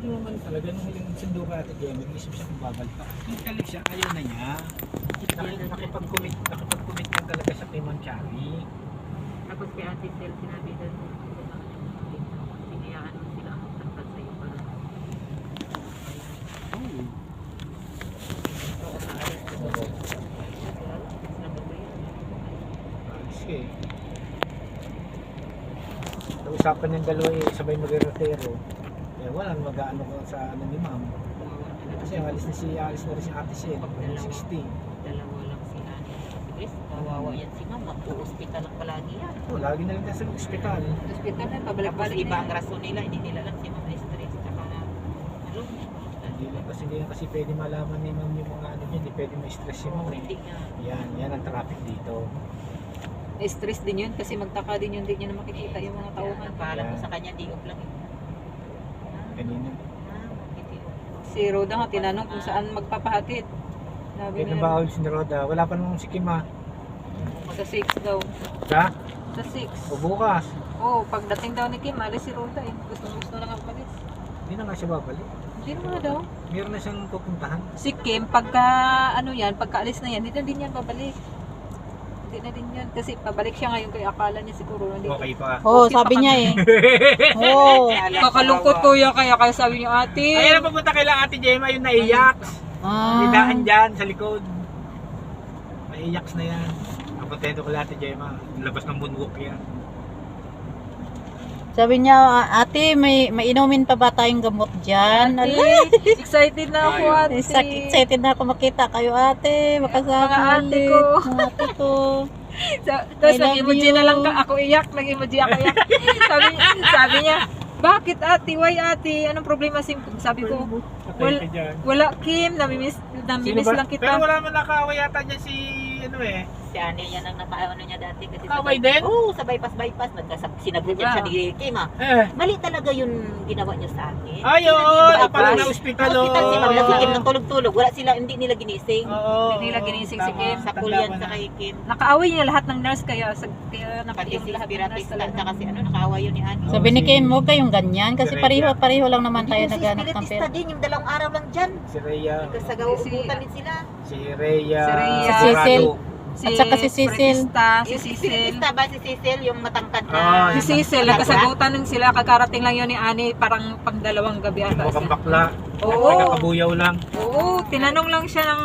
Pero naman talaga, nung yung sundo ka ate Gemma, mag-isip siya kung babalik ka. Yung galit siya, ayaw na niya. Nakipag-commit na talaga siya kay Ma'am Chari. Tapos kay Ate Sel, sinabi doon, sinayaan mo sila ang tagtag sa'yo para. Oo. Oo, naalis ko. Alis ka eh. Usapan yung dalawa eh, sabay mag-retero. Eh, walang mag-ano ko sa ano ni Ma'am. Kasi alis na rin si Ate Sel, 60. Dalawa lang si Ani. Si Chris, kawawa yan si Ma'am. Magpo-hospital lang palagi yan. Oh, lagi na lang tayo sa ospital. Hospital na, Tapos pabalik-balik iba na ang rason nila, hindi nila lang si Ma'am na-stress. Tsaka na, ano? Hindi lang kasi pwede malaman ni Ma'am yung mga ano niya, hindi pwede ma-stress si Ma'am. Hindi nga. Yan ang traffic dito. stress din yun kasi magtaka din yun, hindi niya na makikita yung mga tauhan. Paalam ko sa kanya, di lang eh. Kanina. Si Roda nga tinanong kung saan magpapahatid. Sabi Kaya niya, nabawal si Roda, wala pa naman si Kima. sa 6 daw. Sa? Sa 6. O bukas. Oo, pagdating daw ni Kim, alis si Roda eh. Gusto lang ang palis. Hindi na nga siya babalik. Hindi naman daw. Meron na siyang pupuntahan. Si Kim, pagka ano yan, pagkaalis na yan, hindi na din yan babalik. Hindi na din yan. Kasi pabalik siya ngayon kaya akala niya siguro hindi. Okay pa. Oo, sabi niya eh. Oo. Kakalungkot ko yan kaya sabi niya ate. Ayun na pupunta kay lang Ate Gemma yung naiyak. Ah, Lidaan dyan sa likod. Naiyak na yan. Nakontento ko lang Ate Gemma. Labas ng moonwalk yan. sabi niya, ate, may inumin pa ba tayong gamot dyan? Ate, Ala, excited na ako ate. excited na ako makita kayo ate. Makasama Mga ate ulit. ko. Mga ate ko. Tapos I love nag-emoji you. na lang ako iyak, nag-emoji ako iyak. sabi niya, bakit ate? Why ate? Anong problema? Sabi ko, Patay ka dyan. wala Kim, namimiss lang kita. Pero wala man nakaway yata dyan si ano eh. Si Ani, yan ang napaano niya dati. Kasi Kaway din? Oo, sa bypass. Sinagot niya siya ni Kim ah. Mali talaga yung ginawa niya sa akin. Ay, oo. Bypass. Parang na-hospital. Hospital si Ma'am, oo. si Kim nang tulog-tulog. Hindi nila ginising. Oo. Hindi nila ginising si Kim. Sa kulyan sa kay Kim. Nakaaway niya lahat ng nurse kaya Pati si lahat ng Spiratis nurse at talaga. saka si nakaawa yun ni Ani. Sabi ni Kim, huwag kayong ganyan. Kasi pareho lang naman tayo Hindi naghanap ng spiritista pera. din, yung dalawang araw lang dyan. Si Rhea. Nagkasagaw-ubutan din sila. Si Rhea. Si Rhea. Si Cecil. Dorado. At saka si Cecil. Si Si Cecil. spiritista ba si Cecil, yung matangkad Ah, na? Si Cecil, nagkasagutan ng sila, kakarating lang yun ni Ani, parang pang dalawang gabi ata. Mukhang bakla. Oo. Nakabuyaw lang. Oo, tinanong lang siya ng